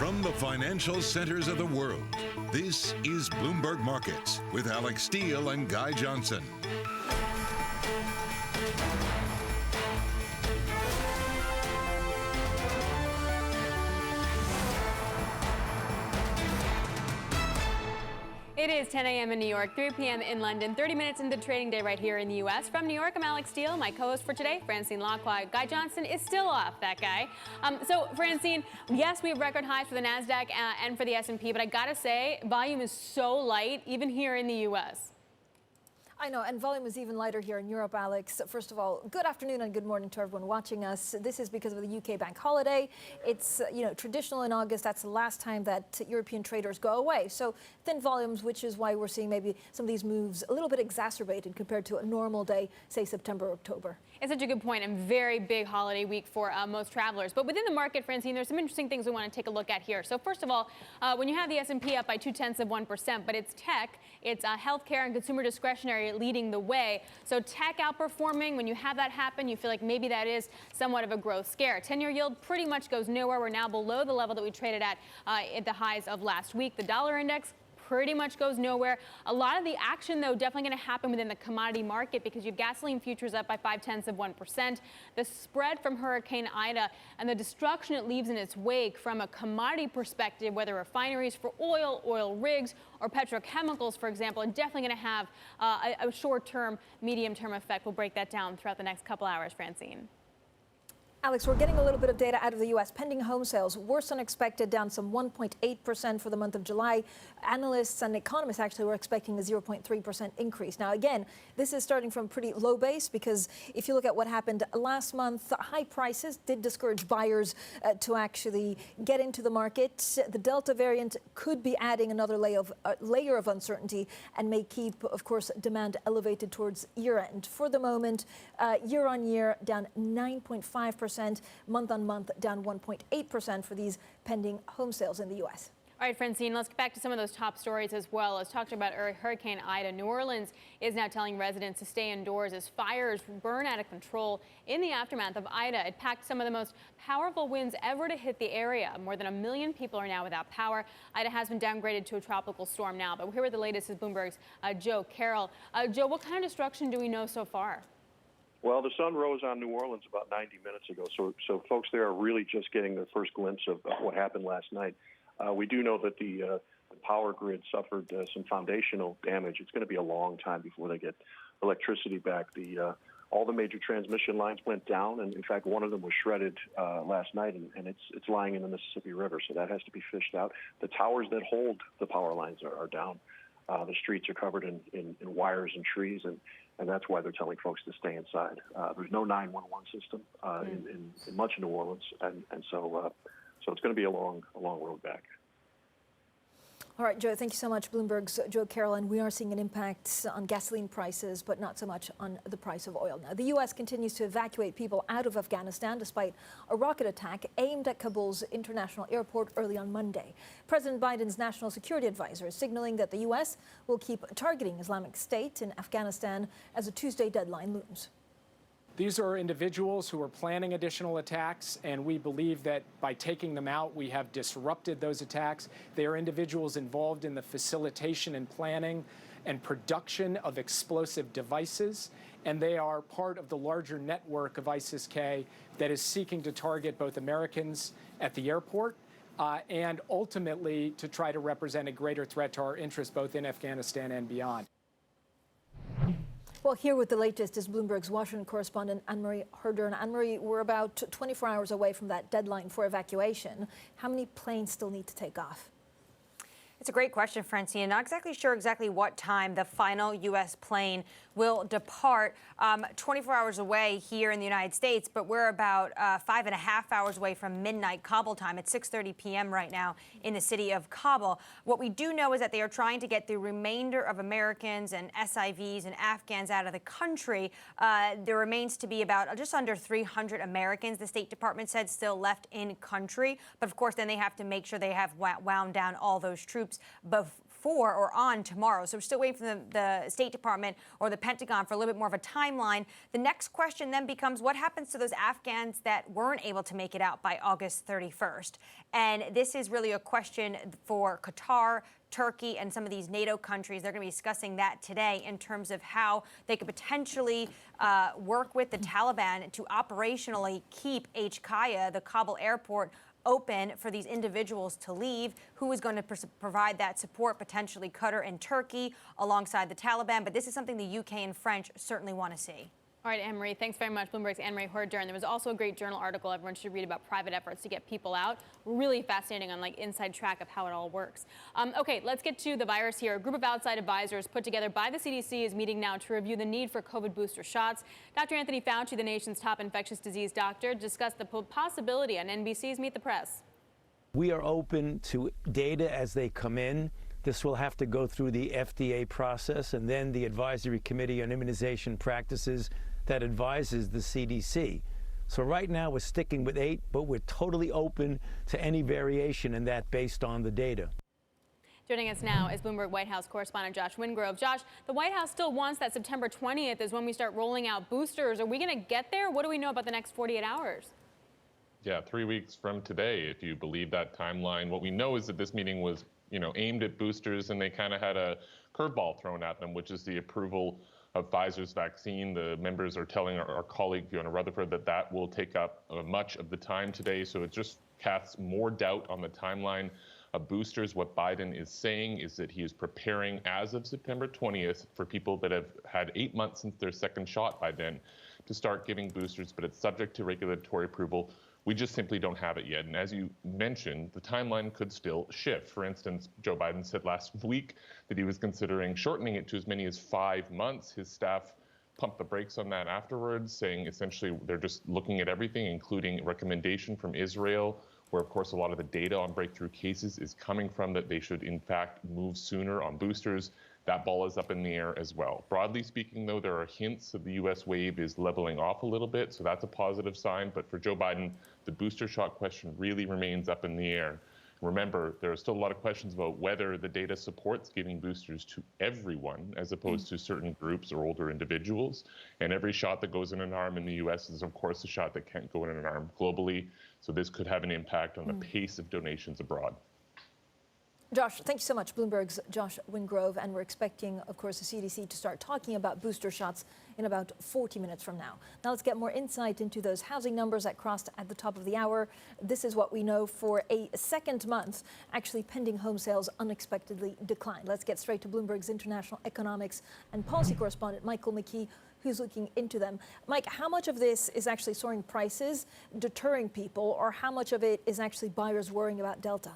From the financial centers of the world, this is Bloomberg Markets with Alex Steele and Guy Johnson. It is 10 a.m. in New York, 3 p.m. in London, 30 minutes into the trading day right here in the U.S. From New York, I'm Alex Steele. My co-host for today, Francine Lacroix. Guy Johnson is still off, that guy. So, Francine, yes, we have record highs for the NASDAQ and for the S&P, but I gotta say, volume is so light, even here in the U.S. I know, and volume is even lighter here in Europe, Alex. First of all, good afternoon and good morning to everyone watching us. This is because of the UK bank holiday. It's, traditional in August. That's the last time that European traders go away. So thin volumes, which is why we're seeing maybe some of these moves a little bit exacerbated compared to a normal day, say September, October. It's such a good point, and very big holiday week for most travelers. But within the market, Francine, there's some interesting things we want to take a look at here. So first of all, when you have the S&P up by 0.2%, but it's tech, it's healthcare and consumer discretionary leading the way. So tech outperforming, when you have that happen, you feel like maybe that is somewhat of a growth scare. 10-year yield pretty much goes nowhere. We're now below the level that we traded at the highs of last week. The dollar index pretty much goes nowhere. A lot of the action, though, definitely going to happen within the commodity market because you have gasoline futures up by 0.5%. The spread from Hurricane Ida and the destruction it leaves in its wake from a commodity perspective, whether refineries for oil, oil rigs, or petrochemicals, for example, are definitely going to have a short-term, medium-term effect. We'll break that down throughout the next couple hours, Francine. Alex, we're getting a little bit of data out of the U.S. Pending home sales, worse than expected, down some 1.8% for the month of July. Analysts and economists actually were expecting a 0.3% increase. Now, again, this is starting from a pretty low base because if you look at what happened last month, high prices did discourage buyers to actually get into the market. The Delta variant could be adding another layer of uncertainty and may keep, of course, demand elevated towards year-end. For the moment, year-on-year, down 9.5%. Month on month, down 1.8% for these pending home sales in the U.S. All right, Francine, let's get back to some of those top stories as well. Let's talk about Hurricane Ida. New Orleans is now telling residents to stay indoors as fires burn out of control in the aftermath of Ida. It packed some of the most powerful winds ever to hit the area. More than 1 million people are now without power. Ida has been downgraded to a tropical storm now. But here with the latest is Bloomberg's Joe Carroll. Joe, what kind of destruction do we know so far? Well, the sun rose on New Orleans about 90 minutes ago, so folks there are really just getting their first glimpse of what happened last night. We do know that the power grid suffered some foundational damage. It's going to be a long time before they get electricity back. All the major transmission lines went down, and in fact, one of them was shredded last night, and it's lying in the Mississippi River, so that has to be fished out. The towers that hold the power lines are down. The streets are covered in wires and trees, and that's why they're telling folks to stay inside. There's no 911 system in much of New Orleans, and so it's going to be a long road back. All right, Joe, thank you so much. Bloomberg's Joe Carroll, and we are seeing an impact on gasoline prices, but not so much on the price of oil. Now, the U.S. continues to evacuate people out of Afghanistan despite a rocket attack aimed at Kabul's international airport early on Monday. President Biden's national security advisor is signaling that the U.S. will keep targeting Islamic State in Afghanistan as a Tuesday deadline looms. These are individuals who are planning additional attacks, and we believe that by taking them out, we have disrupted those attacks. They are individuals involved in the facilitation and planning and production of explosive devices, and they are part of the larger network of ISIS-K that is seeking to target both Americans at the airport and ultimately to try to represent a greater threat to our interests both in Afghanistan and beyond. Well, here with the latest is Bloomberg's Washington correspondent Anne-Marie Herder. And Anne-Marie, we're about 24 hours away from that deadline for evacuation. How many planes still need to take off? It's a great question, Francine. Not exactly sure what time the final U.S. plane will depart. 24 hours away here in the United States, but we're about 5.5 hours away from midnight Kabul time. It's 6:30 p.m. right now in the city of Kabul. What we do know is that they are trying to get the remainder of Americans and SIVs and Afghans out of the country. There remains to be about just under 300 Americans, the State Department said, still left in country. But of course, then they have to make sure they have wound down all those troops before or on tomorrow. So we're still waiting for the State Department or the Pentagon for a little bit more of a timeline. The next question then becomes, what happens to those Afghans that weren't able to make it out by August 31st? And this is really a question for Qatar, Turkey, and some of these NATO countries. They're going to be discussing that today in terms of how they could potentially work with the Taliban to operationally keep HKIA, the Kabul airport, open for these individuals to leave. Who is going to provide that support? Potentially Qatar and Turkey alongside the Taliban. But this is something the UK and French certainly want to see. All right, Anne-Marie, thanks very much. Bloomberg's Anne-Marie Horder. And there was also a great journal article everyone should read about private efforts to get people out. Really fascinating on inside track of how it all works. Okay, let's get to the virus here. A group of outside advisors put together by the CDC is meeting now to review the need for COVID booster shots. Dr. Anthony Fauci, the nation's top infectious disease doctor, discussed the possibility on NBC's Meet the Press. We are open to data as they come in. This will have to go through the FDA process and then the Advisory Committee on Immunization Practices that advises the CDC. So right now we're sticking with 8, but we're totally open to any variation in that based on the data. Joining us now is Bloomberg White House correspondent Josh Wingrove. Josh, the White House still wants that September 20th is when we start rolling out boosters. Are we going to get there? What do we know about the next 48 hours? Yeah, 3 weeks from today, if you believe that timeline. What we know is that this meeting was, aimed at boosters, and they kind of had a curveball thrown at them, which is the approval of Pfizer's vaccine. The members are telling our colleague, Fiona Rutherford, that will take up much of the time today. So it just casts more doubt on the timeline of boosters. What Biden is saying is that he is preparing as of September 20th for people that have had 8 months since their second shot by then to start giving boosters, but it's subject to regulatory approval. We just simply don't have it yet. And as you mentioned, the timeline could still shift. For instance, Joe Biden said last week that he was considering shortening it to as many as 5 months. His staff pumped the brakes on that afterwards, saying essentially they're just looking at everything, including a recommendation from Israel, where of course a lot of the data on breakthrough cases is coming from, that they should in fact move sooner on boosters. That ball is up in the air as well. Broadly speaking, though, there are hints that the U.S. wave is leveling off a little bit, so that's a positive sign. But for Joe Biden, the booster shot question really remains up in the air. Remember, there are still a lot of questions about whether the data supports giving boosters to everyone as opposed to certain groups or older individuals. And every shot that goes in an arm in the U.S. is, of course, a shot that can't go in an arm globally. So this could have an impact on the pace of donations abroad. Josh, thank you so much. Bloomberg's Josh Wingrove, and we're expecting, of course, the CDC to start talking about booster shots in about 40 minutes from now. Now let's get more insight into those housing numbers that crossed at the top of the hour. This is what we know for a second month. Actually, pending home sales unexpectedly declined. Let's get straight to Bloomberg's international economics and policy correspondent, Michael McKee, who's looking into them. Mike, how much of this is actually soaring prices, deterring people, or how much of it is actually buyers worrying about Delta?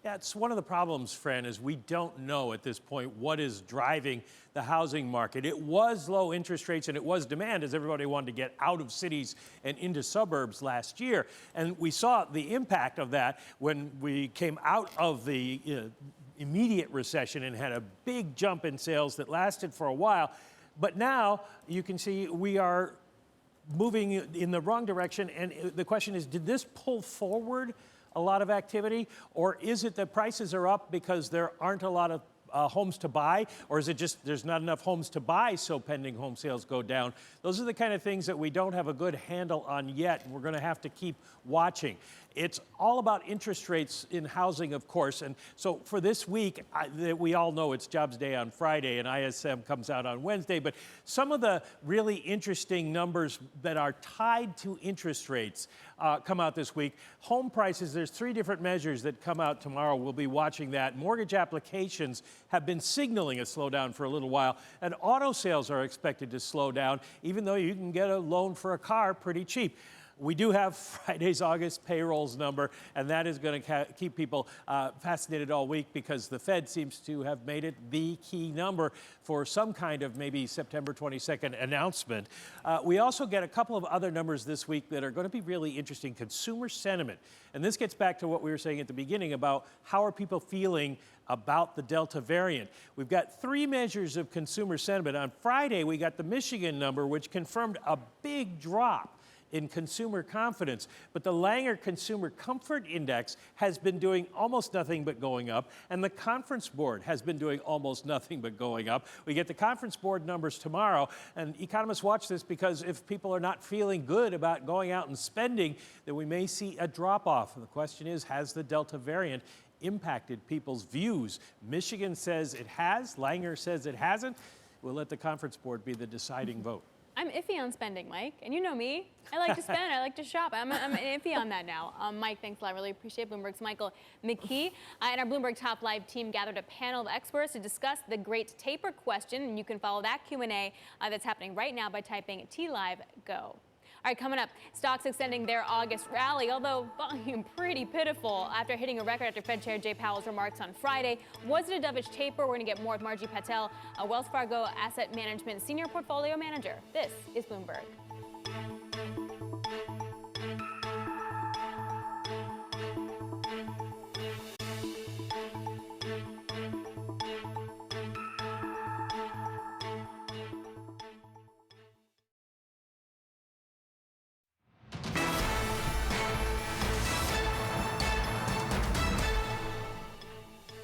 Yeah, it's one of the problems, Fran, is we don't know at this point what is driving the housing market. It was low interest rates and it was demand as everybody wanted to get out of cities and into suburbs last year. And we saw the impact of that when we came out of the immediate recession and had a big jump in sales that lasted for a while. But now you can see we are moving in the wrong direction. And the question is, did this pull forward a lot of activity, or is it that prices are up because there aren't a lot of homes to buy, or is it just there's not enough homes to buy, so pending home sales go down? Those are the kind of things that we don't have a good handle on yet, and we're going to have to keep watching. It's all about interest rates in housing, of course, and so for this week, we all know it's Jobs Day on Friday, and ISM comes out on Wednesday, but some of the really interesting numbers that are tied to interest rates come out this week. Home prices, there's 3 different measures that come out tomorrow. We'll be watching that. Mortgage applications have been signaling a slowdown for a little while, and auto sales are expected to slow down, even though you can get a loan for a car pretty cheap. We do have Friday's August payrolls number, and that is going to keep people fascinated all week because the Fed seems to have made it the key number for some kind of maybe September 22nd announcement. We also get a couple of other numbers this week that are going to be really interesting. Consumer sentiment. And this gets back to what we were saying at the beginning about how are people feeling about the Delta variant. We've got 3 measures of consumer sentiment. On Friday, we got the Michigan number, which confirmed a big drop in consumer confidence. But the Langer Consumer Comfort Index has been doing almost nothing but going up, and the Conference Board has been doing almost nothing but going up. We get the Conference Board numbers tomorrow, and economists watch this because if people are not feeling good about going out and spending, then we may see a drop-off. And the question is, has the Delta variant impacted people's views? Michigan says it has. Langer says it hasn't. We'll let the Conference Board be the deciding vote. I'm iffy on spending, Mike. And you know me. I like to spend. I like to shop. I'm iffy on that now. Mike, thanks a lot. I really appreciate Bloomberg's Michael McKee. And our Bloomberg Top Live team gathered a panel of experts to discuss the great taper question. And you can follow that Q&A that's happening right now by typing TLive Go. All right, coming up, stocks extending their August rally, although volume pretty pitiful after hitting a record after Fed Chair Jay Powell's remarks on Friday. Was it a dovish taper? We're going to get more with Margie Patel, a Wells Fargo Asset Management Senior Portfolio Manager. This is Bloomberg.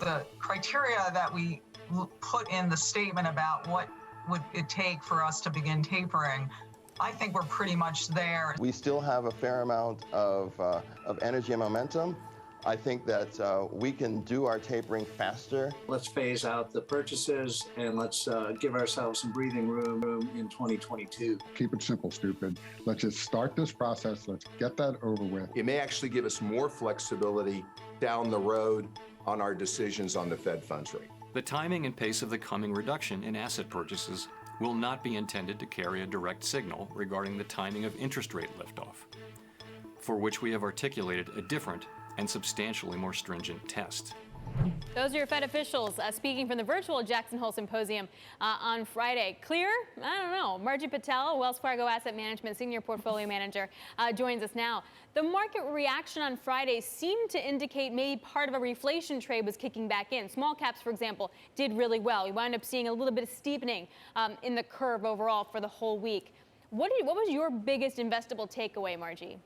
The criteria that we put in the statement about what would it take for us to begin tapering, I think we're pretty much there. We still have a fair amount of energy and momentum. I think that we can do our tapering faster. Let's phase out the purchases and let's give ourselves some breathing room in 2022. Keep it simple, stupid. Let's just start this process. Let's get that over with. It may actually give us more flexibility down the road on our decisions on the Fed funds rate. The timing and pace of the coming reduction in asset purchases will not be intended to carry a direct signal regarding the timing of interest rate liftoff, for which we have articulated a different and substantially more stringent test. Those are your Fed officials speaking from the virtual Jackson Hole Symposium on Friday. Clear? I don't know. Margie Patel, Wells Fargo Asset Management Senior Portfolio Manager, joins us now. The market reaction on Friday seemed to indicate maybe part of a reflation trade was kicking back in. Small caps, for example, did really well. We wound up seeing a little bit of steepening in the curve overall for the whole week. What was your biggest investable takeaway, Margie?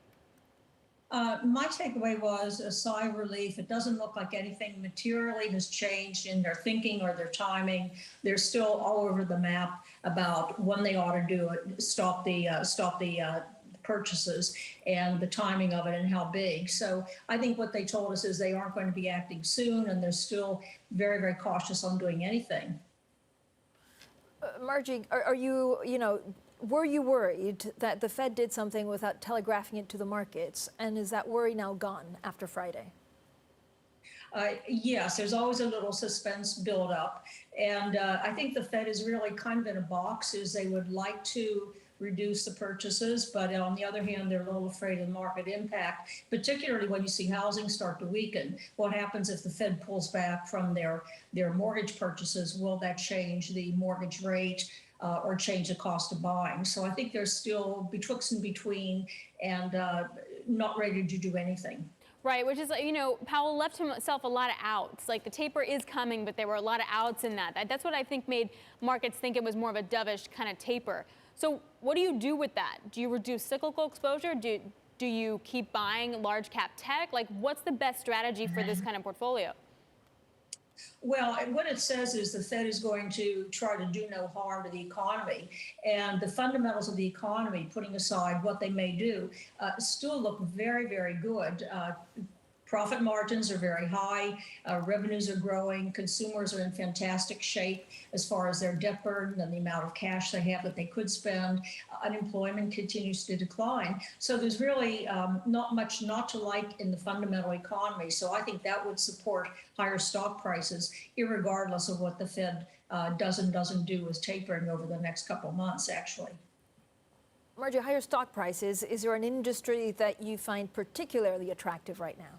My takeaway was a sigh of relief. It doesn't look like anything materially has changed in their thinking or their timing. They're still all over the map about when they ought to do it, stop the purchases and the timing of it and how big. So I think what they told us is they aren't going to be acting soon, and they're still very, very cautious on doing anything. Margie, are you, were you worried that the Fed did something without telegraphing it to the markets? And is that worry now gone after Friday? Yes, there's always a little suspense build up. And I think the Fed is really kind of in a box, is they would like to reduce the purchases, but on the other hand, they're a little afraid of market impact, particularly when you see housing start to weaken. What happens if the Fed pulls back from their mortgage purchases? Will that change the mortgage rate or change the cost of buying? So I think they're still betwixt and between and not ready to do anything. Right, which is, Powell left himself a lot of outs. Like the taper is coming, but there were a lot of outs in that. That's what I think made markets think it was more of a dovish kind of taper. So what do you do with that? Do you reduce cyclical exposure? Do you keep buying large cap tech? Like, what's the best strategy for this kind of portfolio? Well, what it says is the Fed is going to try to do no harm to the economy. And the fundamentals of the economy, putting aside what they may do, still look very, very good. Profit margins are very high. Revenues are growing. Consumers are in fantastic shape as far as their debt burden and the amount of cash they have that they could spend. Unemployment continues to decline. So there's really not much not to like in the fundamental economy. So I think that would support higher stock prices, irregardless of what the Fed does and doesn't do with tapering over the next couple of months, actually. Margie, higher stock prices, is there an industry that you find particularly attractive right now?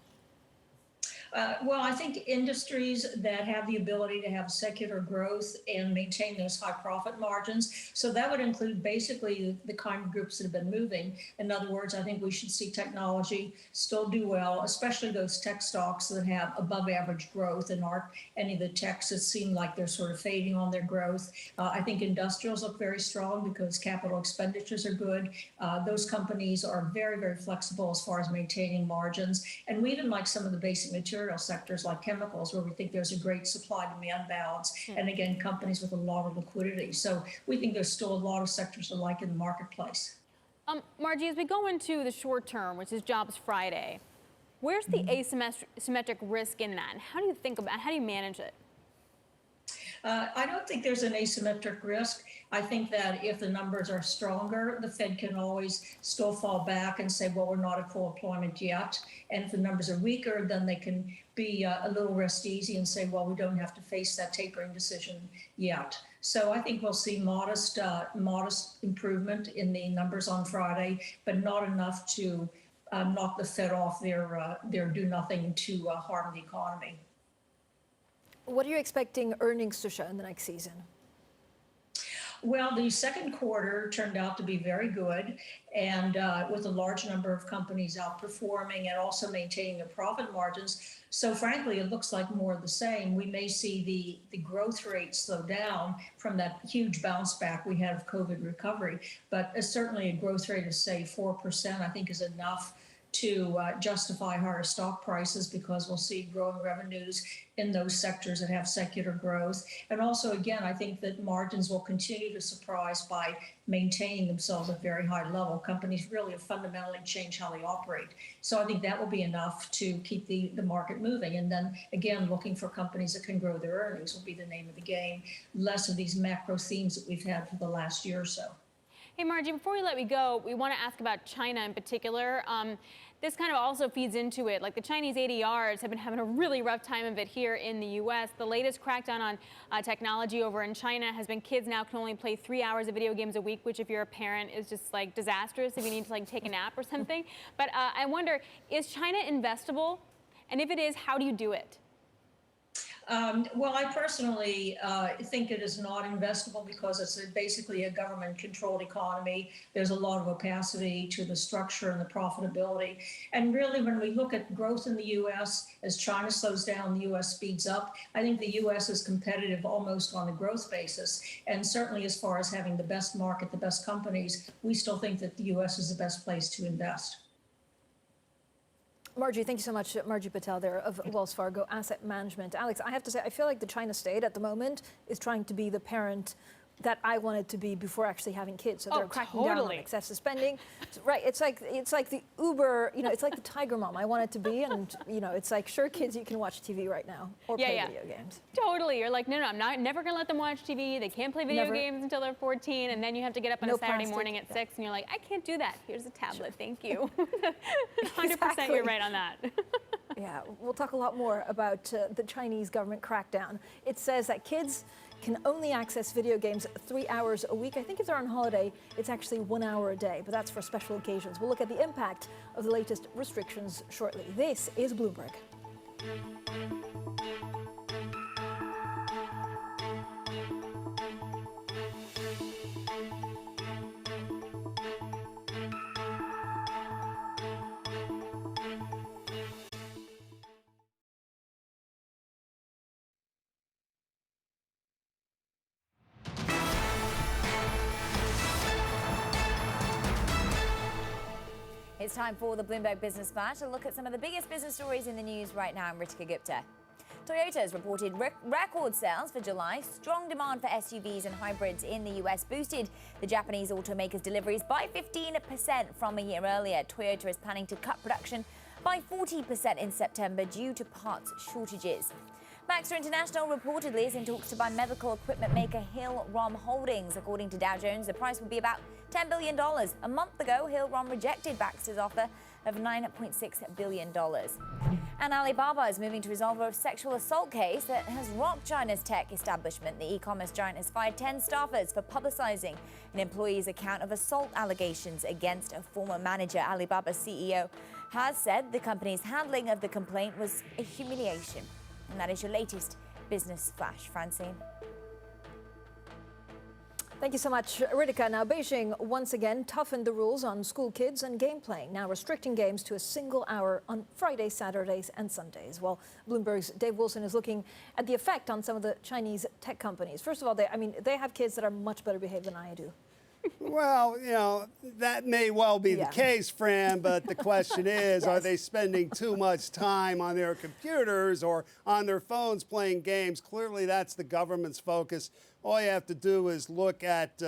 Well, I think industries that have the ability to have secular growth and maintain those high profit margins. So that would include basically the kind of groups that have been moving. In other words, I think we should see technology still do well, especially those tech stocks that have above average growth and aren't any of the techs that seem like they're sort of fading on their growth. I think industrials look very strong because capital expenditures are good. Those companies are very, very flexible as far as maintaining margins. And we even like some of the basic material sectors like chemicals, where we think there's a great supply-demand balance. And again, companies with a lot of liquidity. So we think there's still a lot of sectors to like in the marketplace. Margie, as we go into the short term, which is Jobs Friday, where's the asymmetric risk in that? And how do you think about it? How do you manage it? I don't think there's an asymmetric risk. I think that if the numbers are stronger, the Fed can always still fall back and say, well, we're not at full employment yet. And if the numbers are weaker, then they can be a little rest easy and say, well, we don't have to face that tapering decision yet. So I think we'll see modest improvement in the numbers on Friday, but not enough to knock the Fed off their do nothing to harm the economy. What are you expecting earnings to show in the next season? Well, the second quarter turned out to be very good, and with a large number of companies outperforming and also maintaining their profit margins. So frankly, it looks like more of the same. We may see the growth rate slow down from that huge bounce back we had of COVID recovery, but certainly a growth rate of, say, 4%, I think is enough to justify higher stock prices, because we'll see growing revenues in those sectors that have secular growth. And also, again, I think that margins will continue to surprise by maintaining themselves at very high level. Companies really have fundamentally changed how they operate. So I think that will be enough to keep the market moving. And then, again, looking for companies that can grow their earnings will be the name of the game. Less of these macro themes that we've had for the last year or so. Hey, Margie, before we let you go, we want to ask about China in particular. This kind of also feeds into it. Like, the Chinese ADRs have been having a really rough time of it here in the U.S. The latest crackdown on technology over in China has been kids now can only play 3 hours of video games a week, which if you're a parent is just like disastrous if you need to like take a nap or something. But I wonder, is China investable? And if it is, how do you do it? Well, I personally think it is not investable because it's basically a government-controlled economy. There's a lot of opacity to the structure and the profitability. And really, when we look at growth in the U.S., as China slows down, the U.S. speeds up. I think the U.S. is competitive almost on a growth basis. And certainly as far as having the best market, the best companies, we still think that the U.S. is the best place to invest. Margie, thank you so much. Margie Patel there of Wells Fargo Asset Management. Alex, I have to say, I feel like the China state at the moment is trying to be the parent that I wanted to be before actually having kids. So they're cracking down on excessive spending. Right. It's like the Uber, it's like the Tiger Mom I wanted to be. And, it's like, sure, kids, you can watch TV right now or play video games. Totally. You're like, no, I'm never going to let them watch TV. They can't play video games until they're 14. And then you have to get up on a Saturday morning at 6 and you're like, I can't do that. Here's a tablet. Thank you. 100% you're right on that. Yeah, we'll talk a lot more about the Chinese government crackdown. It says that kids can only access video games 3 hours a week. I think if they're on holiday, it's actually 1 hour a day, but that's for special occasions. We'll look at the impact of the latest restrictions shortly. This is Bloomberg. It's time for the Bloomberg Business Flash, a look at some of the biggest business stories in the news right now. I'm Ritika Gupta. Toyota has reported record sales for July. Strong demand for SUVs and hybrids in the US boosted the Japanese automaker's deliveries by 15% from a year earlier. Toyota is planning to cut production by 40% in September due to parts shortages. Baxter International reportedly is in talks to buy medical equipment maker Hill-Rom Holdings. According to Dow Jones, the price would be about $10 billion. A month ago, Hill-Rom rejected Baxter's offer of $9.6 billion. And Alibaba is moving to resolve a sexual assault case that has rocked China's tech establishment. The e-commerce giant has fired 10 staffers for publicizing an employee's account of assault allegations against a former manager. Alibaba's CEO has said the company's handling of the complaint was a humiliation. And that is your latest business flash. Francine. Thank you so much, Ritika. Now, Beijing once again toughened the rules on school kids and game playing, now restricting games to a single hour on Fridays, Saturdays, and Sundays. Well, Bloomberg's Dave Wilson is looking at the effect on some of the Chinese tech companies. First of all, they have kids that are much better behaved than I do. Well, that may well be the case, Fran, but the question is, are they spending too much time on their computers or on their phones playing games? Clearly, that's the government's focus. All you have to do is look at,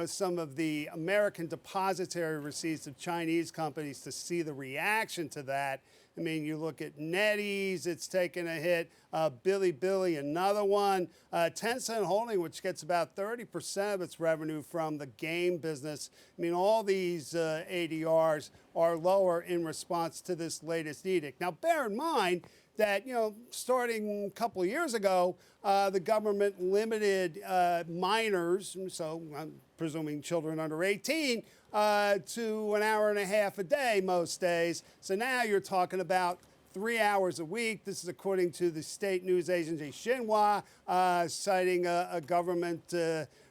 some of the American depository receipts of Chinese companies to see the reaction to that. I mean, you look at NetEase, it's taken a hit. Bilibili, another one. Tencent Holding, which gets about 30% of its revenue from the game business. I mean, all these ADRs are lower in response to this latest edict. Now, bear in mind that, starting a couple of years ago, the government limited minors, so I'm presuming children under 18, to an hour and a half a day most days. So now you're talking about 3 hours a week. This is according to the state news agency Xinhua, citing a government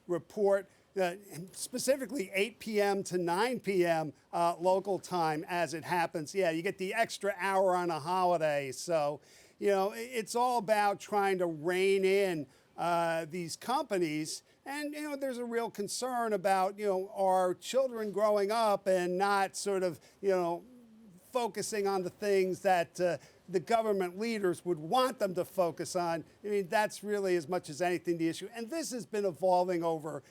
report. Specifically 8 p.m. to 9 p.m. Local time as it happens. Yeah, you get the extra hour on a holiday. So, it's all about trying to rein in these companies. And, there's a real concern about, our children growing up and not sort of, focusing on the things that the government leaders would want them to focus on. I mean, that's really as much as anything the issue. And this has been evolving over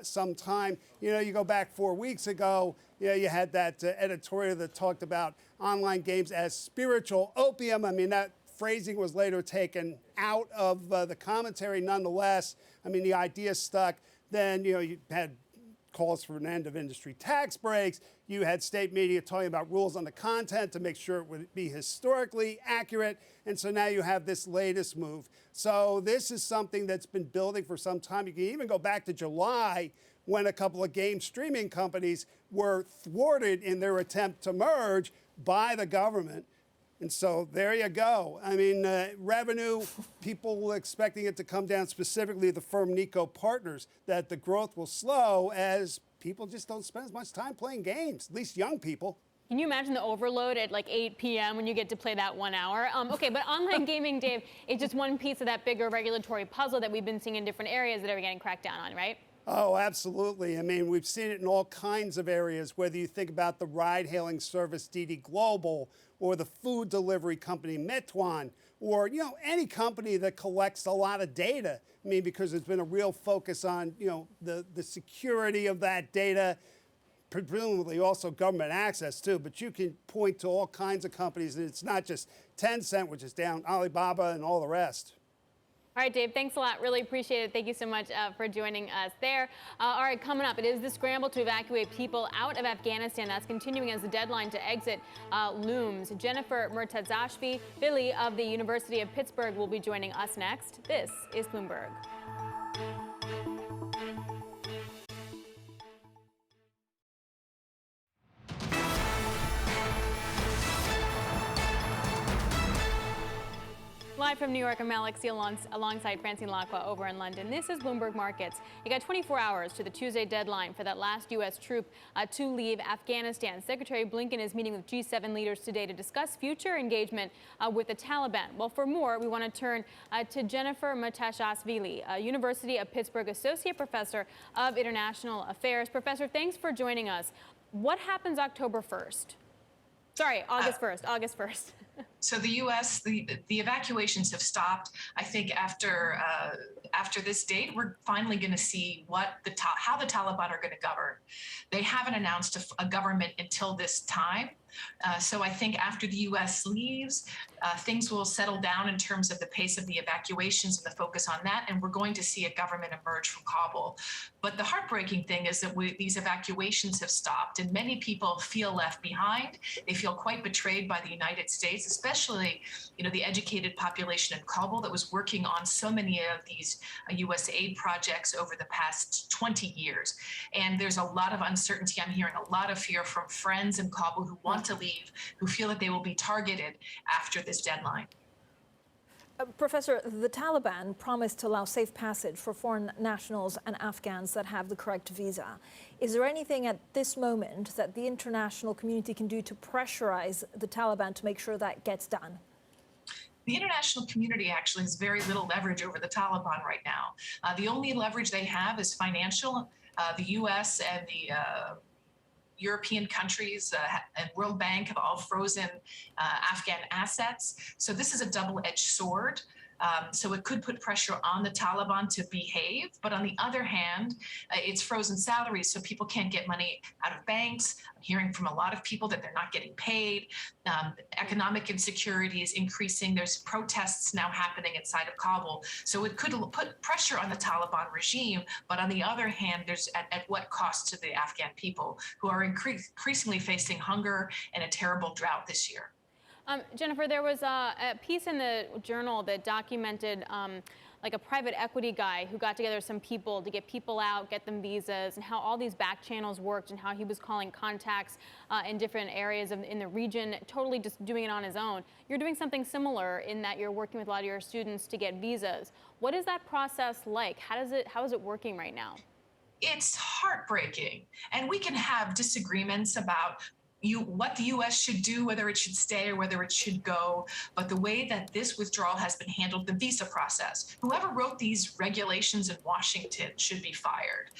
some time. You go back 4 weeks ago, you had that editorial that talked about online games as spiritual opium. I mean, that phrasing was later taken out of the commentary nonetheless. I mean, the idea stuck. Then, you had calls for an end of industry tax breaks. You had state media talking about rules on the content to make sure it would be historically accurate. And so now you have this latest move. So this is something that's been building for some time. You can even go back to July when a couple of game streaming companies were thwarted in their attempt to merge by the government. And so there you go. I mean, revenue, people were expecting it to come down, specifically the firm Nico Partners, that the growth will slow as people just don't spend as much time playing games, at least young people. Can you imagine the overload at like 8 p.m. when you get to play that 1 hour? Okay, but online gaming, Dave, is just one piece of that bigger regulatory puzzle that we've been seeing in different areas that are getting cracked down on, right? Oh, absolutely. I mean, we've seen it in all kinds of areas, whether you think about the ride-hailing service DiDi Global or the food delivery company Meituan or, any company that collects a lot of data. I mean, because there's been a real focus on, the security of that data, presumably also government access too. But you can point to all kinds of companies, and it's not just Tencent, which is down, Alibaba and all the rest. All right, Dave, thanks a lot. Really appreciate it. Thank you so much for joining us there. All right, coming up, it is the scramble to evacuate people out of Afghanistan. That's continuing as the deadline to exit looms. Jennifer Matashasvili of the University of Pittsburgh will be joining us next. This is Bloomberg. Live from New York, I'm Alex Steele alongside Francine Lacqua over in London. This is Bloomberg Markets. You got 24 hours to the Tuesday deadline for that last U.S. troop to leave Afghanistan. Secretary Blinken is meeting with G7 leaders today to discuss future engagement with the Taliban. Well, for more, we want to turn to Jennifer Matashasvili, University of Pittsburgh Associate Professor of International Affairs. Professor, thanks for joining us. What happens October 1st? Sorry, August 1st. August 1st. So the U.S. the evacuations have stopped. I think after this date, we're finally going to see how the Taliban are going to govern. They haven't announced a government until this time. So I think after the U.S. leaves, things will settle down in terms of the pace of the evacuations and the focus on that, and we're going to see a government emerge from Kabul. But the heartbreaking thing is that these evacuations have stopped, and many people feel left behind. They feel quite betrayed by the United States, especially, the educated population in Kabul that was working on so many of these U.S. aid projects over the past 20 years. And there's a lot of uncertainty. I'm hearing a lot of fear from friends in Kabul who want to leave, who feel that they will be targeted after this deadline. Professor, the Taliban promised to allow safe passage for foreign nationals and Afghans that have the correct visa. Is there anything at this moment that the international community can do to pressurize the Taliban to make sure that gets done? The international community actually has very little leverage over the Taliban right now. The only leverage they have is financial. The U.S. and the European countries and World Bank have all frozen Afghan assets. So this is a double-edged sword. So it could put pressure on the Taliban to behave. But on the other hand, it's frozen salaries, so people can't get money out of banks. I'm hearing from a lot of people that they're not getting paid. Economic insecurity is increasing. There's protests now happening inside of Kabul. So it could put pressure on the Taliban regime. But on the other hand, there's at what cost to the Afghan people who are increasingly facing hunger and a terrible drought this year. Jennifer, there was a piece in the Journal that documented like a private equity guy who got together some people to get people out, get them visas, and how all these back channels worked, and how he was calling contacts in different areas in the region, totally just doing it on his own. You're doing something similar in that you're working with a lot of your students to get visas. What is that process like? How is it working right now? It's heartbreaking, and we can have disagreements about what the U.S. should do, whether it should stay or whether it should go. But the way that this withdrawal has been handled, the visa process, whoever wrote these regulations in Washington should be fired.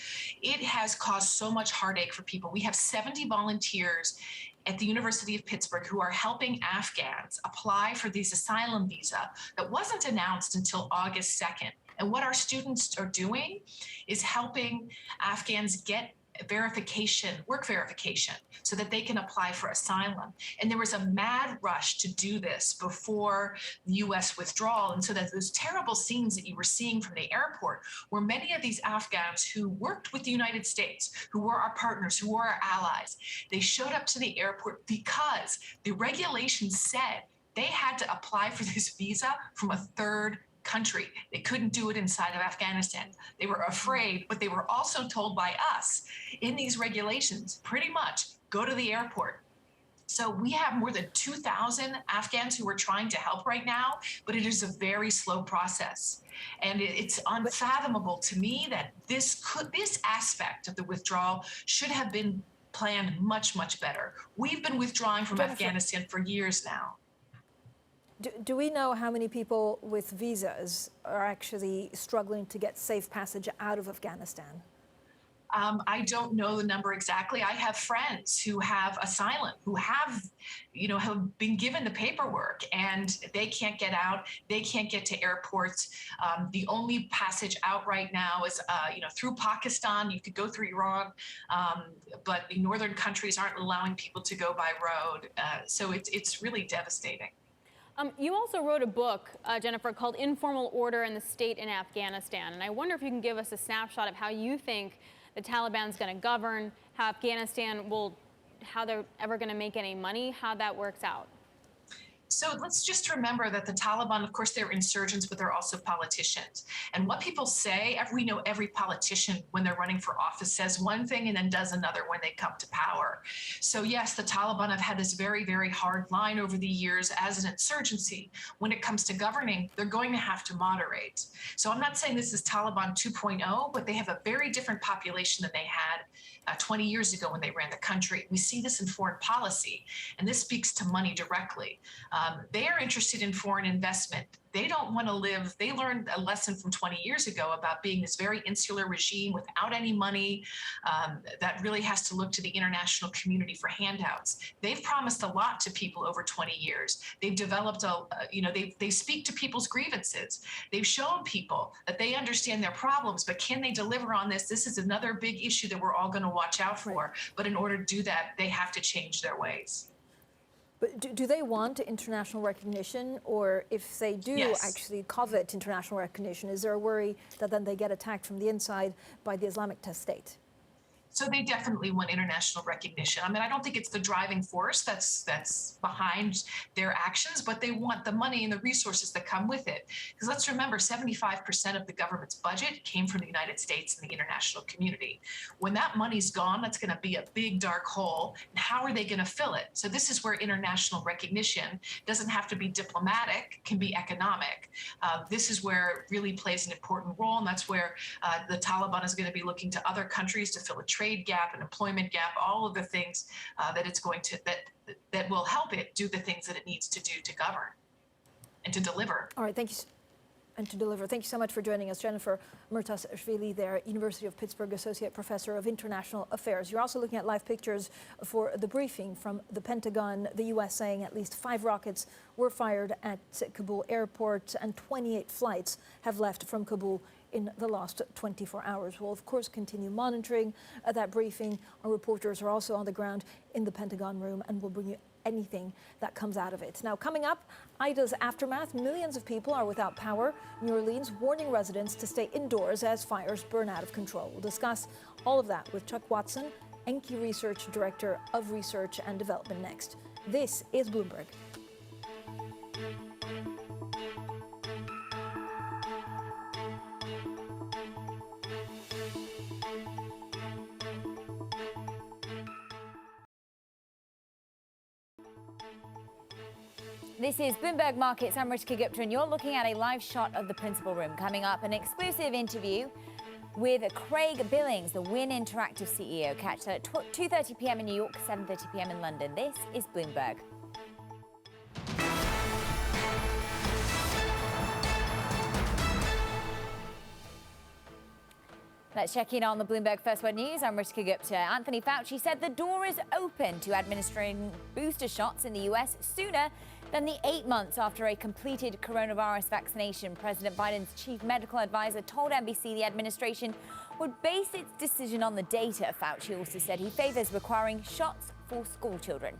It has caused so much heartache for people. We have 70 volunteers at the University of Pittsburgh who are helping Afghans apply for this asylum visa that wasn't announced until August 2nd. And what our students are doing is helping Afghans get work verification, so that they can apply for asylum. And there was a mad rush to do this before the U.S. withdrawal. And so that those terrible scenes that you were seeing from the airport were many of these Afghans who worked with the United States, who were our partners, who were our allies. They showed up to the airport because the regulations said they had to apply for this visa from a third country. They couldn't do it inside of Afghanistan. They were afraid, but they were also told by us in these regulations, pretty much go to the airport. So we have more than 2,000 Afghans who are trying to help right now, but it is a very slow process. And it's unfathomable to me that this aspect of the withdrawal should have been planned much, much better. We've been withdrawing from Afghanistan for years now. Do we know how many people with visas are actually struggling to get safe passage out of Afghanistan? I don't know the number exactly. I have friends who have asylum, who have been given the paperwork, and they can't get out. They can't get to airports. The only passage out right now is, through Pakistan. You could go through Iran, but the northern countries aren't allowing people to go by road. So it's really devastating. You also wrote a book, Jennifer, called Informal Order and the State in Afghanistan. And I wonder if you can give us a snapshot of how you think the Taliban's going to govern, how how they're ever going to make any money, how that works out. So let's just remember that the Taliban, of course, they're insurgents, but they're also politicians. And what people say, we know every politician when they're running for office says one thing and then does another when they come to power. So yes, the Taliban have had this very, very hard line over the years as an insurgency. When it comes to governing, they're going to have to moderate. So I'm not saying this is Taliban 2.0, but they have a very different population than they had 20 years ago when they ran the country. We see this in foreign policy, and this speaks to money directly. They are interested in foreign investment. They don't want to live. They learned a lesson from 20 years ago about being this very insular regime without any money that really has to look to the international community for handouts. They've promised a lot to people over 20 years. They've developed they speak to people's grievances. They've shown people that they understand their problems, but can they deliver on this? This is another big issue that we're all going to watch out for. But in order to do that, they have to change their ways. But do they want international recognition, or if they do actually covet international recognition, is there a worry that then they get attacked from the inside by the Islamic State? So they definitely want international recognition. I mean, I don't think it's the driving force that's behind their actions, but they want the money and the resources that come with it. Because let's remember, 75% of the government's budget came from the United States and the international community. When that money's gone, that's going to be a big dark hole. And how are they going to fill it? So this is where international recognition doesn't have to be diplomatic, can be economic. This is where it really plays an important role, and that's where the Taliban is going to be looking to other countries to fill a trade gap, an employment gap, all of the things that it's going to that will help it do the things that it needs to do to govern and to deliver. All right, thank you. And to deliver. Thank you so much for joining us, Jennifer Matashasvili, there, University of Pittsburgh Associate Professor of International Affairs. You're also looking at live pictures for the briefing from the Pentagon, the U.S. saying at least 5 rockets were fired at Kabul airport and 28 flights have left from Kabul in the last 24 hours. We'll, of course, continue monitoring that briefing. Our reporters are also on the ground in the Pentagon room, and we'll bring you anything that comes out of it. Now, coming up, Ida's aftermath. Millions of people are without power. New Orleans warning residents to stay indoors as fires burn out of control. We'll discuss all of that with Chuck Watson, Enki Research Director of Research and Development next. This is Bloomberg. This is Bloomberg Markets. I'm Ritika Gupta, and you're looking at a live shot of the principal room. Coming up, an exclusive interview with Craig Billings, the Wynn Interactive CEO. Catch that at 2:30 p.m. in New York, 7:30 p.m. in London. This is Bloomberg. Let's check in on the Bloomberg First Word News. I'm Ritika Gupta. Anthony Fauci said the door is open to administering booster shots in the U.S. sooner than the 8 months after a completed coronavirus vaccination. President Biden's chief medical advisor told NBC the administration would base its decision on the data. Fauci also said he favors requiring shots for school children.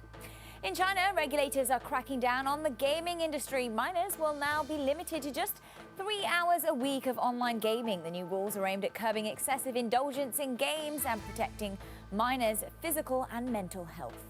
In China, regulators are cracking down on the gaming industry. Minors will now be limited to just 3 hours a week of online gaming. The new rules are aimed at curbing excessive indulgence in games and protecting minors' physical and mental health.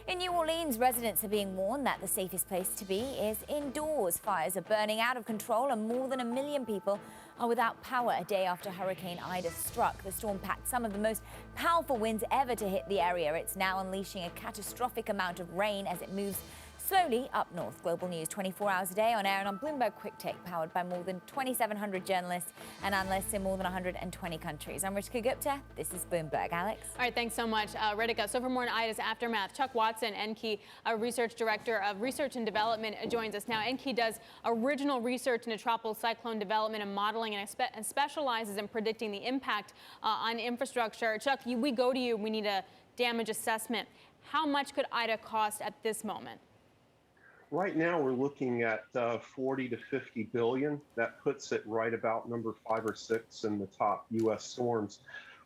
In New Orleans, residents are being warned that the safest place to be is indoors. Fires are burning out of control and more than 1 million people are without power a day after Hurricane Ida struck. The storm packed some of the most powerful winds ever to hit the area. It's now unleashing a catastrophic amount of rain as it moves slowly up north. Global news 24 hours a day on air and on Bloomberg Quick Take, powered by more than 2,700 journalists and analysts in more than 120 countries. I'm Ritika Gupta. This is Bloomberg. Alex? All right, thanks so much, Ritika. So for more on Ida's aftermath, Chuck Watson, Enki, Research Director of Research and Development, joins us now. Enki does original research into tropical cyclone development and modeling and specializes in predicting the impact on infrastructure. Chuck, we go to you. We need a damage assessment. How much could Ida cost at this moment? Right now, we're looking at 40 to 50 billion. That puts it right about number 5 or 6 in the top U.S. storms.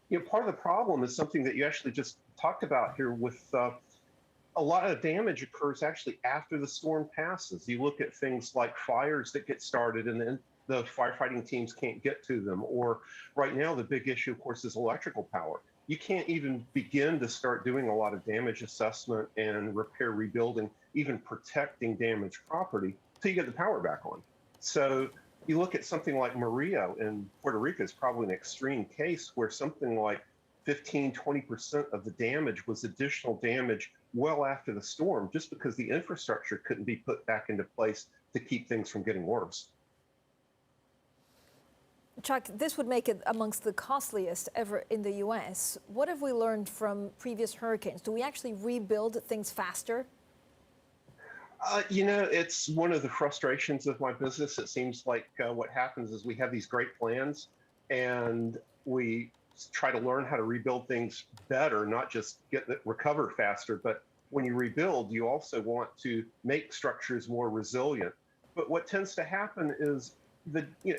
You know, part of the problem is something that you actually just talked about here with a lot of damage occurs actually after the storm passes. You look at things like fires that get started and then the firefighting teams can't get to them. Or right now, the big issue, of course, is electrical power. You can't even begin to start doing a lot of damage assessment and repair, rebuilding, even protecting damaged property until you get the power back on. So you look at something like Maria in Puerto Rico is probably an extreme case where something like 15, 20% of the damage was additional damage well after the storm, just because the infrastructure couldn't be put back into place to keep things from getting worse. Chuck, this would make it amongst the costliest ever in the U.S. What have we learned from previous hurricanes? Do we actually rebuild things faster? It's one of the frustrations of my business. It seems like what happens is we have these great plans and we try to learn how to rebuild things better, not just recover faster. But when you rebuild, you also want to make structures more resilient. But what tends to happen is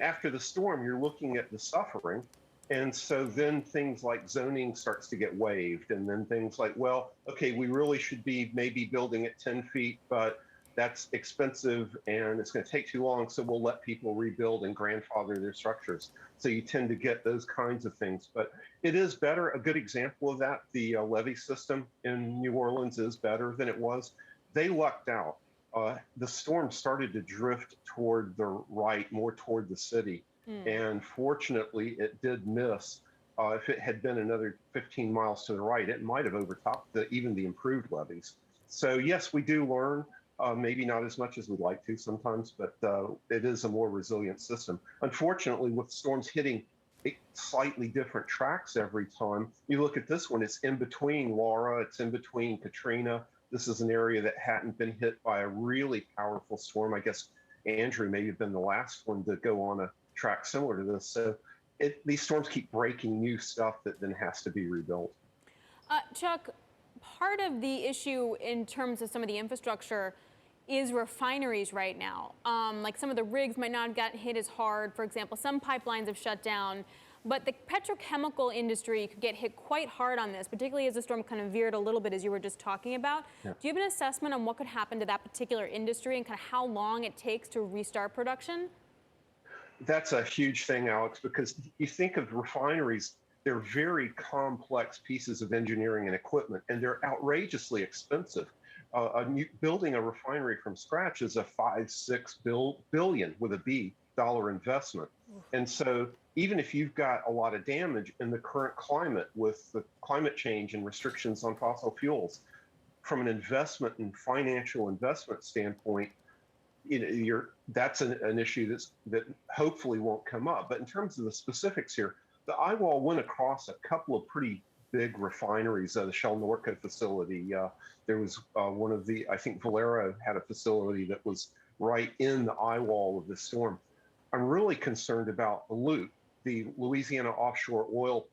after the storm, you're looking at the suffering. And so then things like zoning starts to get waived. And then things like, well, okay, we really should be maybe building at 10 feet, but that's expensive and it's going to take too long. So we'll let people rebuild and grandfather their structures. So you tend to get those kinds of things. But it is better. A good example of that, the levee system in New Orleans is better than it was. They lucked out. The storm started to drift toward the right, more toward the city. And fortunately, it did miss. If it had been another 15 miles to the right, it might have overtopped even the improved levees. So yes, we do learn. Maybe not as much as we'd like to sometimes, but it is a more resilient system. Unfortunately, with storms hitting slightly different tracks every time, you look at this one, it's in between Laura, it's in between Katrina. This is an area that hadn't been hit by a really powerful storm. I guess Andrew may have been the last one to go on a track similar to this. So these storms keep breaking new stuff that then has to be rebuilt. Chuck, part of the issue in terms of some of the infrastructure is refineries right now. Like some of the rigs might not have gotten hit as hard. For example, some pipelines have shut down, but the petrochemical industry could get hit quite hard on this, particularly as the storm kind of veered a little bit, as you were just talking about. Yeah. Do you have an assessment on what could happen to that particular industry and kind of how long it takes to restart production? That's a huge thing, Alex, because you think of refineries, they're very complex pieces of engineering and equipment, and they're outrageously expensive. Building a refinery from scratch is a $5-6 billion with a B dollar investment. And so even if you've got a lot of damage in the current climate with the climate change and restrictions on fossil fuels, from an investment and financial investment standpoint, that's an issue that hopefully won't come up. But in terms of the specifics here, the eyewall went across a couple of pretty big refineries, the Shell Norco facility. There was one of I think Valero had a facility that was right in the eyewall of the storm. I'm really concerned about the Loop, the Louisiana offshore oil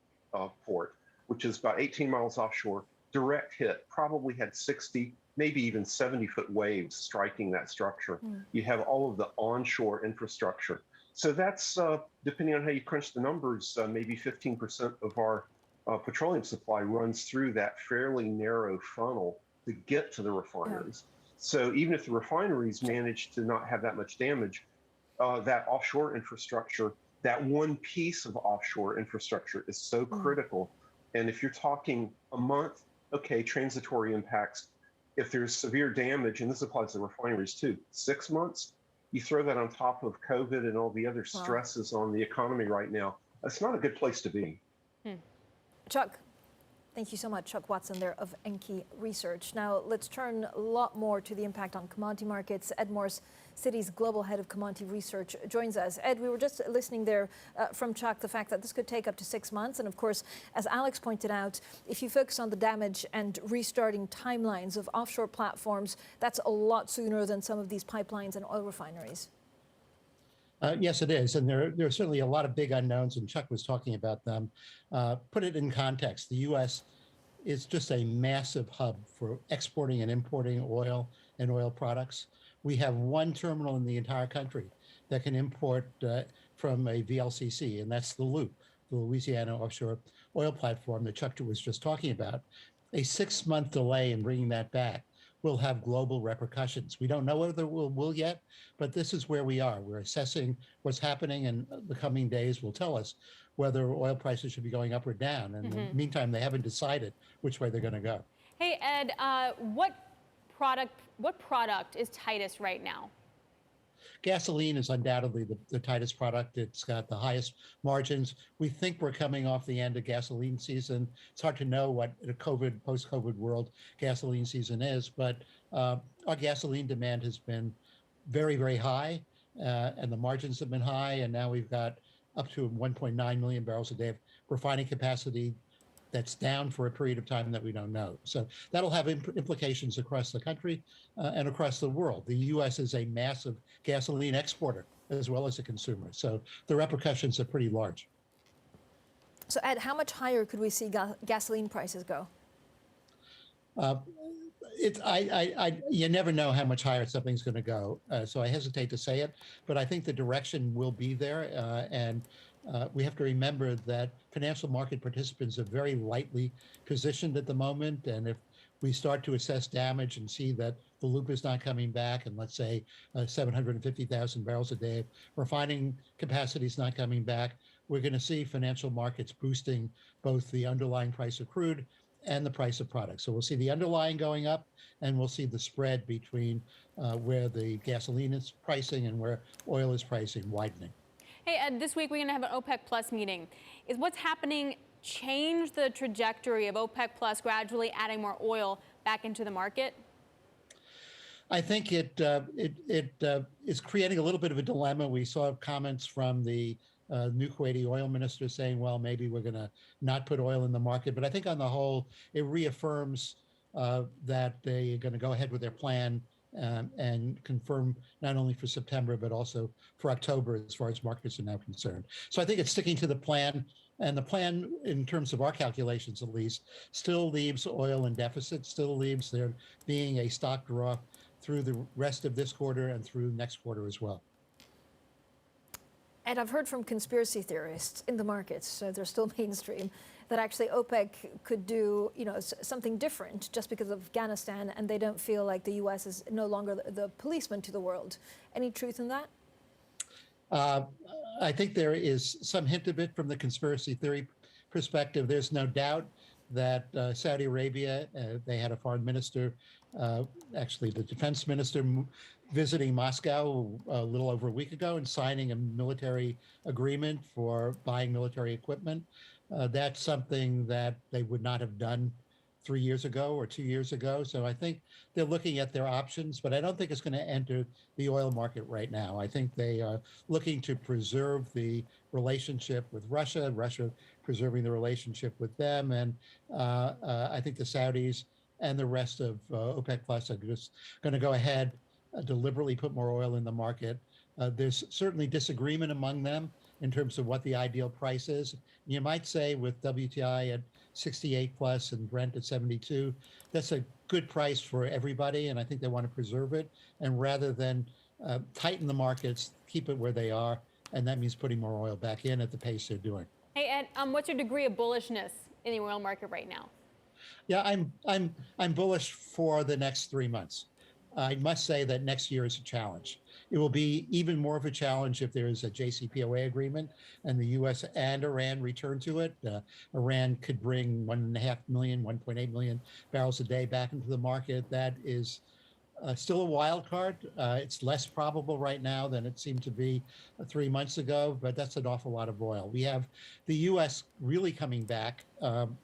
port, which is about 18 miles offshore, direct hit, probably had 60, maybe even 70-foot waves striking that structure. You have all of the onshore infrastructure. So that's, depending on how you crunch the numbers, maybe 15% of our petroleum supply runs through that fairly narrow funnel to get to the refineries. So even if the refineries manage to not have that much damage, that offshore infrastructure, that one piece of offshore infrastructure is so critical. And if you're talking a month, okay, transitory impacts. If there's severe damage, and this applies to refineries too, 6 months, you throw that on top of COVID and all the other stresses on the economy right now, that's not a good place to be. Chuck, thank you so much. Chuck Watson there of Enki Research. Now let's turn a lot more to the impact on commodity markets. Ed Morse, Citi's global head of commodity research, joins us. Ed, we were just listening there from Chuck, the fact that this could take up to 6 months. And of course, as Alex pointed out, if you focus on the damage and restarting timelines of offshore platforms, that's a lot sooner than some of these pipelines and oil refineries. Yes, it is. And there are certainly a lot of big unknowns, and Chuck was talking about them. Put it in context. The U.S. is just a massive hub for exporting and importing oil and oil products. We have one terminal in the entire country that can import from a VLCC, and that's the Loop, the Louisiana offshore oil platform that Chuck was just talking about. A 6-month delay in bringing that back will have global repercussions. We don't know whether we'll yet, but this is where we are. We're assessing what's happening, and the coming days will tell us whether oil prices should be going up or down. And in the meantime, they haven't decided which way they're going to go. Hey, Ed, what product is tightest right now? Gasoline is undoubtedly the tightest product. It's got the highest margins. We think we're coming off the end of gasoline season. It's hard to know what a post-COVID world gasoline season is, but our gasoline demand has been very, very high, and the margins have been high, and now we've got up to 1.9 million barrels a day of refining capacity that's down for a period of time that we don't know. So that'll have implications across the country and across the world. The U.S. is a massive gasoline exporter as well as a consumer. So the repercussions are pretty large. So Ed, how much higher could we see gasoline prices go? You never know how much higher something's going to go. So I hesitate to say it, but I think the direction will be there. And we have to remember that financial market participants are very lightly positioned at the moment. And if we start to assess damage and see that the loop is not coming back, and let's say 750,000 barrels a day of refining capacity is not coming back, we're going to see financial markets boosting both the underlying price of crude and the price of products. So we'll see the underlying going up, and we'll see the spread between where the gasoline is pricing and where oil is pricing widening. Hey, Ed, this week we're going to have an OPEC Plus meeting. Is what's happening change the trajectory of OPEC Plus gradually adding more oil back into the market? I think it is creating a little bit of a dilemma. We saw comments from the new Kuwaiti oil minister saying, well, maybe we're going to not put oil in the market. But I think on the whole, it reaffirms that they're going to go ahead with their plan and confirm not only for September, but also for October, as far as markets are now concerned. So I think it's sticking to the plan. And the plan, in terms of our calculations at least, still leaves oil in deficit, still leaves there being a stock draw through the rest of this quarter and through next quarter as well. And I've heard from conspiracy theorists in the markets, so they're still mainstream, that actually OPEC could do, something different just because of Afghanistan, and they don't feel like the U.S. is no longer the policeman to the world. Any truth in that? I think there is some hint of it from the conspiracy theory perspective. There's no doubt that Saudi Arabia, they had a foreign minister, actually the defense minister, visiting Moscow a little over a week ago and signing a military agreement for buying military equipment. That's something that they would not have done 3 years ago or 2 years ago. So I think they're looking at their options, but I don't think it's going to enter the oil market right now. I think they are looking to preserve the relationship with Russia, Russia preserving the relationship with them. And I think the Saudis and the rest of OPEC Plus are just going to go ahead, deliberately put more oil in the market. There's certainly disagreement among them in terms of what the ideal price is. You might say with WTI at 68 plus and Brent at 72, that's a good price for everybody, and I think they want to preserve it. And rather than tighten the markets, keep it where they are, and that means putting more oil back in at the pace they're doing. Hey, Ed, what's your degree of bullishness in the oil market right now? Yeah, I'm bullish for the next 3 months. I must say that next year is a challenge. It will be even more of a challenge if there is a JCPOA agreement and the U.S. and Iran return to it. Iran could bring 1.5 million, 1.8 million barrels a day back into the market. That is still a wild card. It's less probable right now than it seemed to be 3 months ago, but that's an awful lot of oil. We have the U.S. really coming back.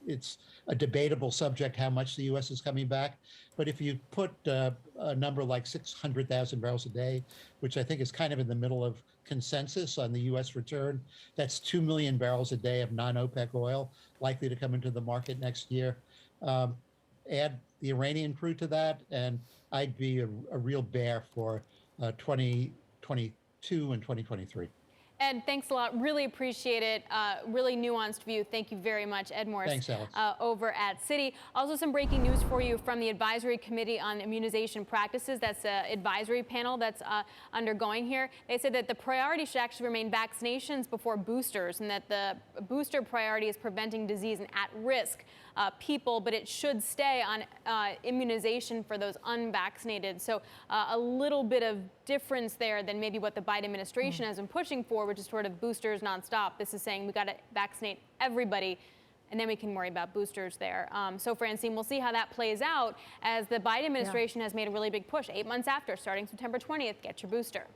It's a debatable subject how much the U.S. is coming back. But if you put a number like 600,000 barrels a day, which I think is kind of in the middle of consensus on the U.S. return, that's 2 million barrels a day of non-OPEC oil likely to come into the market next year. Add the Iranian crude to that, and I'd be a real bear for 2022 and 2023. Ed, thanks a lot. Really appreciate it. Really nuanced view. Thank you very much, Ed Morris. Thanks, Alex. Over at Citi. Also, some breaking news for you from the Advisory Committee on Immunization Practices. That's an advisory panel that's undergoing here. They said that the priority should actually remain vaccinations before boosters, and that the booster priority is preventing disease in at-risk people, but it should stay on immunization for those unvaccinated. So a little bit of difference there than maybe what the Biden administration has been pushing for, which is sort of boosters nonstop. This is saying we got to vaccinate everybody, and then we can worry about boosters there. So, Francine, we'll see how that plays out as the Biden administration has made a really big push 8 months after, starting September 20th, get your booster.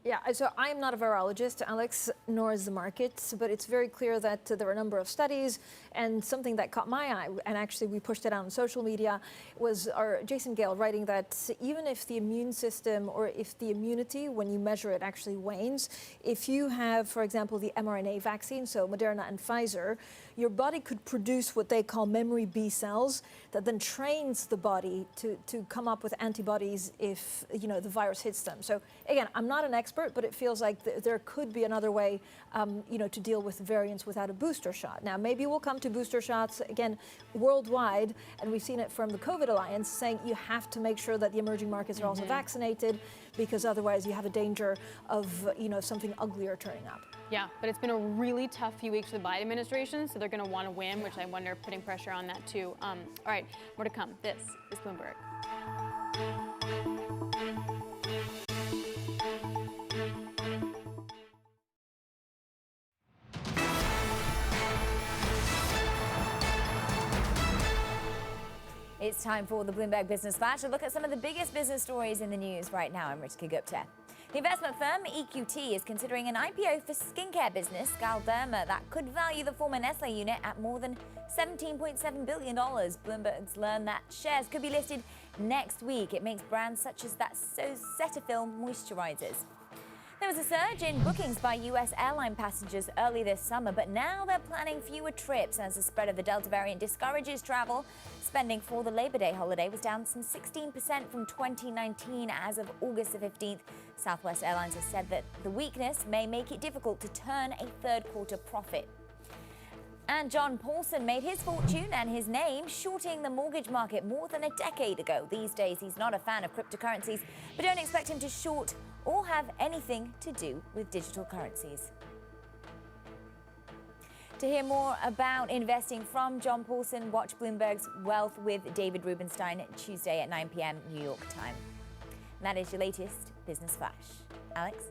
Yeah, so I'm not a virologist, Alex, nor is the market, but it's very clear that there are a number of studies, and something that caught my eye, and actually we pushed it out on social media, was our Jason Gale writing that even if the immune system or if the immunity, when you measure it, actually wanes, if you have, for example, the mRNA vaccine, so Moderna and Pfizer, your body could produce what they call memory B cells that then trains the body to come up with antibodies if, you know, the virus hits them. So again, I'm not an expert, but it feels like there could be another way, you know, to deal with variants without a booster shot. Now, maybe we'll come to booster shots again worldwide, and we've seen it from the COVID Alliance saying you have to make sure that the emerging markets are also vaccinated, because otherwise you have a danger of, you know, something uglier turning up. Yeah, but it's been a really tough few weeks for the Biden administration, so they're going to want to win, which I wonder putting pressure on that too. All right, more to come. This is Bloomberg. It's time for the Bloomberg Business Flash. A look at some of the biggest business stories in the news right now. I'm Ritika Gupta. The investment firm EQT is considering an IPO for skincare business Galderma that could value the former Nestle unit at more than $17.7 billion. Bloomberg's learned that shares could be listed next week. It makes brands such as that Cetaphil moisturizers. There was a surge in bookings by U.S. airline passengers early this summer, but now they're planning fewer trips as the spread of the Delta variant discourages travel. Spending for the Labor Day holiday was down some 16% from 2019 as of August the 15th. Southwest Airlines has said that the weakness may make it difficult to turn a third quarter profit. And John Paulson made his fortune and his name shorting the mortgage market more than a decade ago. These days, he's not a fan of cryptocurrencies, but don't expect him to short or have anything to do with digital currencies. To hear more about investing from John Paulson, watch Bloomberg's Wealth with David Rubenstein Tuesday at 9 p.m. New York time. And that is your latest Business Flash. Alex?